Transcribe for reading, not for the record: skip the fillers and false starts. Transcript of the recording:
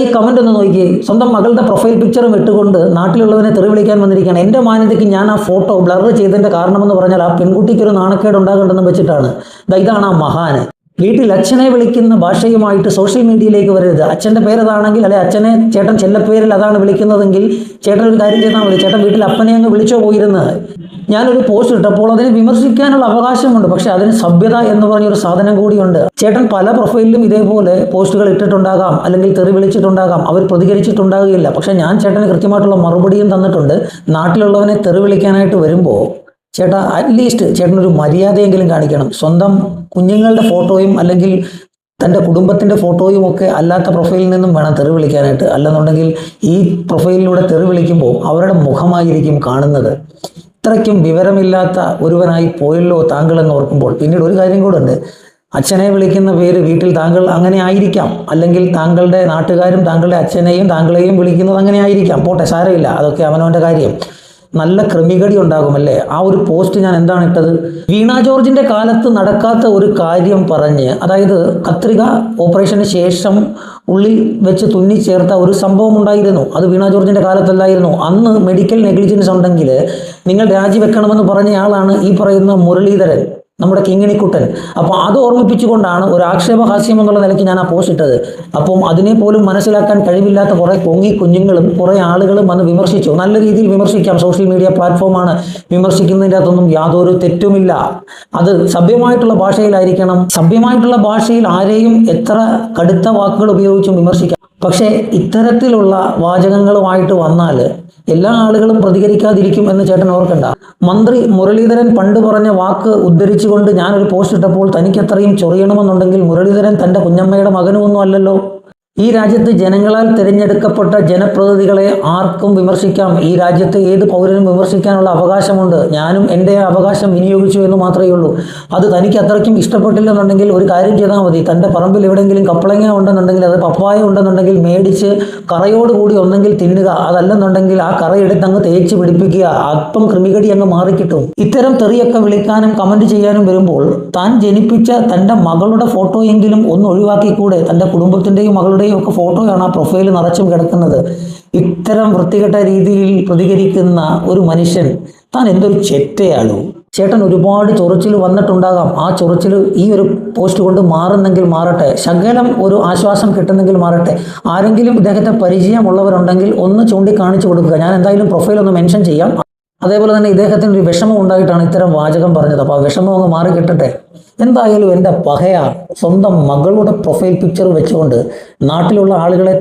ഈ കമൻ്റ് ഒന്ന് നോക്കി, സ്വന്തം മകളുടെ പ്രൊഫൈൽ പിക്ചറും ഇട്ടുകൊണ്ട് നാട്ടിലുള്ളവനെ തെറി വിളിക്കാൻ വന്നിരിക്കുകയാണ്. എൻ്റെ മാന്യതയ്ക്ക് ഞാൻ ആ ഫോട്ടോ ബ്ലർ ചെയ്തതിൻ്റെ കാരണമെന്ന് പറഞ്ഞാൽ ആ പെൺകുട്ടിക്ക് ഒരു നാണക്കേട് ഉണ്ടാകേണ്ടെന്ന് വെച്ചിട്ടാണ്. ഇതാണ് ആ മഹാന്. വീട്ടിൽ അച്ഛനെ വിളിക്കുന്ന ഭാഷയുമായിട്ട് സോഷ്യൽ മീഡിയയിലേക്ക് വരരുത്. അച്ഛൻ്റെ പേരതാണെങ്കിൽ, അല്ലെ അച്ഛനെ ചേട്ടൻ ചെല്ലപ്പേരിൽ അതാണ് വിളിക്കുന്നതെങ്കിൽ ചേട്ടൻ ഒരു കാര്യം ചെയ്താൽ മതി. ചേട്ടൻ വീട്ടിൽ അപ്പനെ അങ്ങ് വിളിച്ചോ പോയിരുന്നത്. ഞാനൊരു പോസ്റ്റ് ഇട്ടപ്പോൾ അതിനെ വിമർശിക്കാനുള്ള അവകാശമുണ്ട്. പക്ഷെ അതിന് സഭ്യത എന്ന് പറഞ്ഞൊരു സാധനം കൂടിയുണ്ട്. ചേട്ടൻ പല പ്രൊഫൈലിലും ഇതേപോലെ പോസ്റ്റുകൾ ഇട്ടിട്ടുണ്ടാകാം, അല്ലെങ്കിൽ തെറി വിളിച്ചിട്ടുണ്ടാകാം. അവർ പ്രതികരിച്ചിട്ടുണ്ടാകുകയില്ല. പക്ഷെ ഞാൻ ചേട്ടന് കൃത്യമായിട്ടുള്ള മറുപടിയും തന്നിട്ടുണ്ട്. നാട്ടിലുള്ളവനെ തെറി വിളിക്കാനായിട്ട് വരുമ്പോൾ ചേട്ടാ അറ്റ്ലീസ്റ്റ് ചേട്ടനൊരു മര്യാദയെങ്കിലും കാണിക്കണം. സ്വന്തം കുഞ്ഞുങ്ങളുടെ ഫോട്ടോയും അല്ലെങ്കിൽ തൻ്റെ കുടുംബത്തിൻ്റെ ഫോട്ടോയും ഒക്കെ അല്ലാത്ത പ്രൊഫൈലിൽ നിന്നും വേണം തെറി വിളിക്കാനായിട്ട്. അല്ലെന്നുണ്ടെങ്കിൽ ഈ പ്രൊഫൈലിലൂടെ തെറി വിളിക്കുമ്പോൾ അവരുടെ മുഖമായിരിക്കും കാണുന്നത്. ഇത്രയ്ക്കും വിവരമില്ലാത്ത ഒരുവനായി പോയല്ലോ താങ്കൾ എന്ന് ഓർക്കുമ്പോൾ പിന്നീട് ഒരു കാര്യം കൂടെ ഉണ്ട്. അച്ഛനെ വിളിക്കുന്ന പേര് വീട്ടിൽ താങ്കൾ അങ്ങനെ ആയിരിക്കാം, അല്ലെങ്കിൽ താങ്കളുടെ നാട്ടുകാരും താങ്കളുടെ അച്ഛനെയും താങ്കളെയും വിളിക്കുന്നത് അങ്ങനെ ആയിരിക്കാം. പോട്ടെ, സാരമില്ല, അതൊക്കെ അവനവൻ്റെ കാര്യം. നല്ല ക്രമികടി ഉണ്ടാകുമല്ലേ. ആ ഒരു പോസ്റ്റ് ഞാൻ എന്താണ് ഇട്ടത്, വീണ ജോർജിൻ്റെ കാലത്ത് നടക്കാത്ത ഒരു കാര്യം പറഞ്ഞ്, അതായത് കത്രിക ഓപ്പറേഷന് ശേഷം ഉള്ളിൽ വെച്ച് തുന്നി ചേർത്ത ഒരു സംഭവം ഉണ്ടായിരുന്നു. അത് വീണ ജോർജിൻ്റെ കാലത്തല്ലായിരുന്നു. അന്ന് മെഡിക്കൽ നെഗ്ലിജൻസ് ഉണ്ടെങ്കിൽ നിങ്ങൾ രാജിവെക്കണമെന്ന് പറഞ്ഞയാളാണ് ഈ പറയുന്ന മുരളീധരൻ, നമ്മുടെ കിങ്ങിണിക്കുട്ടൻ. അപ്പോൾ അത് ഓർമ്മിപ്പിച്ചുകൊണ്ടാണ് ഒരു ആക്ഷേപഹാസ്യം എന്നുള്ള നിലയ്ക്ക് ഞാൻ ആ പോസ്റ്റ് ഇട്ടത്. അപ്പം അതിനെ പോലും മനസ്സിലാക്കാൻ കഴിവില്ലാത്ത കുറേ കൊങ്ങി കുഞ്ഞുങ്ങളും കുറേ ആളുകളും വന്ന് വിമർശിച്ചു. നല്ല രീതിയിൽ വിമർശിക്കാം, സോഷ്യൽ മീഡിയ പ്ലാറ്റ്ഫോമാണ്. വിമർശിക്കുന്നതിൻ്റെ അകത്തൊന്നും യാതൊരു തെറ്റുമില്ല. അത് സഭ്യമായിട്ടുള്ള ഭാഷയിലായിരിക്കണം. സഭ്യമായിട്ടുള്ള ഭാഷയിൽ ആരെയും എത്ര കടുത്ത വാക്കുകൾ ഉപയോഗിച്ചും വിമർശിക്കാം. പക്ഷേ ഇത്തരത്തിലുള്ള വാചകങ്ങളുമായിട്ട് വന്നാൽ എല്ലാ ആളുകളും പ്രതികരിക്കാതിരിക്കും എന്ന് ചേട്ടൻ ഓർക്കണ്ട. മന്ത്രി മുരളീധരൻ പണ്ട് പറഞ്ഞ വാക്ക് ഉദ്ധരിച്ചുകൊണ്ട് ഞാനൊരു പോസ്റ്റ് ഇട്ടപ്പോൾ തനിക്ക് അത്രയും ചൊറിയണമെന്നുണ്ടെങ്കിൽ മുരളീധരൻ തൻ്റെ കുഞ്ഞമ്മയുടെ മകനുമൊന്നും അല്ലല്ലോ. ഈ രാജ്യത്ത് ജനങ്ങളാൽ തിരഞ്ഞെടുക്കപ്പെട്ട ജനപ്രതിനിധികളെ ആർക്കും വിമർശിക്കാം. ഈ രാജ്യത്തെ ഏത് പൗരനും വിമർശിക്കാനുള്ള അവകാശമുണ്ട്. ഞാനും എൻ്റെ അവകാശം വിനിയോഗിച്ചു എന്ന് മാത്രമേ ഉള്ളൂ. അത് തനിക്ക് അത്രയ്ക്കും ഇഷ്ടപ്പെട്ടില്ലെന്നുണ്ടെങ്കിൽ ഒരു കാര്യം ചെയ്താൽ മതി. തൻ്റെ പറമ്പിൽ എവിടെയെങ്കിലും കപ്പളങ്ങ ഉണ്ടെന്നുണ്ടെങ്കിൽ, അത് പപ്പായ ഉണ്ടെന്നുണ്ടെങ്കിൽ മേടിച്ച് കറയോടുകൂടി ഒന്നെങ്കിൽ തിന്നുക. അതല്ലെന്നുണ്ടെങ്കിൽ ആ കറയെടുത്ത് അങ്ങ് തേച്ച് പിടിപ്പിക്കുക. അല്പം ക്രിമികടി അങ്ങ് മാറിക്കിട്ടും. ഇത്തരം തെറിയൊക്കെ വിളിക്കാനും കമൻറ്റ് ചെയ്യാനും വരുമ്പോൾ താൻ ജനിപ്പിച്ച തൻ്റെ മകളുടെ ഫോട്ടോയെങ്കിലും ഒന്ന് ഒഴിവാക്കിക്കൂടെ? തൻ്റെ കുടുംബത്തിൻ്റെയും മകളുടെയും ഒക്കെ ഫോട്ടോയാണ് ആ പ്രൊഫൈൽ നിറച്ചും കിടക്കുന്നത്. ഇത്തരം വൃത്തികെട്ട രീതിയിൽ പ്രതികരിക്കുന്ന ഒരു മനുഷ്യൻ താൻ എന്തൊരു ചെറ്റയാളൂ. ചേട്ടൻ ഒരുപാട് ചൊറിച്ചിൽ വന്നിട്ടുണ്ടാകാം. ആ ചൊറിച്ചിൽ ഈ ഒരു പോസ്റ്റ് കൊണ്ട് മാറുന്നെങ്കിൽ മാറട്ടെ, ശകലം ഒരു ആശ്വാസം കിട്ടുന്നെങ്കിൽ മാറട്ടെ. ആരെങ്കിലും ഇദ്ദേഹത്തെ പരിചയമുള്ളവരുണ്ടെങ്കിൽ ഒന്ന് ചൂണ്ടിക്കാണിച്ചു കൊടുക്കുക. ഞാൻ എന്തായാലും പ്രൊഫൈൽ ഒന്ന് മെൻഷൻ ചെയ്യാം. അതേപോലെ തന്നെ ഇദ്ദേഹത്തിന് ഒരു വിഷമം ഉണ്ടായിട്ടാണ് ഇത്തരം വാചകം പറഞ്ഞത്. അപ്പോൾ ആ വിഷമം അങ്ങ് മാറി കിട്ടട്ടെ. എന്തായാലും എൻ്റെ പഹയ സ്വന്തം മകളുടെ പ്രൊഫൈൽ പിക്ചർ വെച്ചുകൊണ്ട് നാട്ടിലുള്ള ആളുകളെ